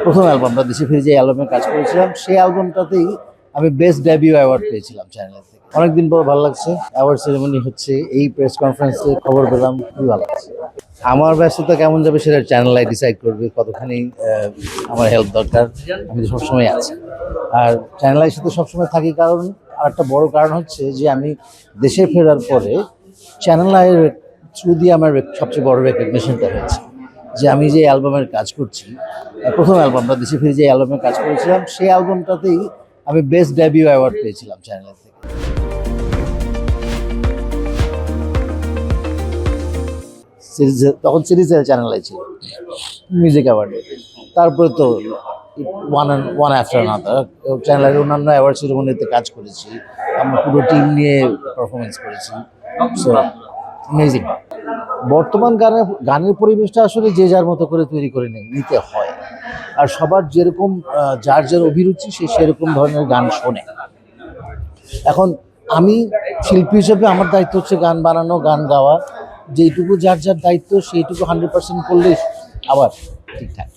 প্রথম অ্যালবামটা দেশে ফিরে যে অ্যালবামে কাজ করেছিলাম সেই অ্যালবামটাতেই আমি বেস্ট ডেবিউ অ্যাওয়ার্ড পেয়েছিলাম চ্যানেল থেকে। অনেকদিন পর ভালো লাগছে। অ্যাওয়ার্ড সেরেমনি হচ্ছে, এই প্রেস কনফারেন্সে খবর পেলাম, খুবই ভালো লাগছে। আমার ব্যস্ততা কেমন যাবে সেটা চ্যানেল আই ডিসাইড করবে, কতখানি আমার হেল্প দরকার। আমি তো সবসময় আছি, আর চ্যানেল আইয়ের সাথে সবসময় থাকি, কারণ আর একটা বড় কারণ হচ্ছে যে আমি দেশে ফেরার পরে চ্যানেল আইয়ের থ্রু দিয়ে আমার সবচেয়ে বড় রেকগনিশনটা হয়েছে যে আমি যে অ্যালবামের কাজ করছি, প্রথম অ্যালবামটা দেশে ফিরে যে অ্যালবামের কাজ করেছিলাম সেই অ্যালবামটাতেই আমি বেস্ট ডেবিউ অ্যাওয়ার্ড পেয়েছিলাম চ্যানেল থেকে। তখন সিরিজের চ্যানেল ছিল মিউজিক অ্যাওয়ার্ডে, তারপরে তো ওয়ান আফটার আনাদার চ্যানেলের অন্যান্য অ্যাওয়ার্ড সেরেমনিতে কাজ করেছি, আমরা পুরো টিম নিয়ে পারফরমেন্স করেছি। So amazing. বর্তমান গানের পরিবেশটা আসলে যে যার মতো করে তৈরি করে নিতে হয়, আর সবার যেরকম যার যার অভিরুচি সে সেরকম ধরনের গান শোনে। এখন আমি শিল্পী হিসেবে আমার দায়িত্ব হচ্ছে গান বানানো, গান গাওয়া, যেইটুকু যার যার দায়িত্ব সেইটুকু 100% করলেই আবার ঠিকঠাক।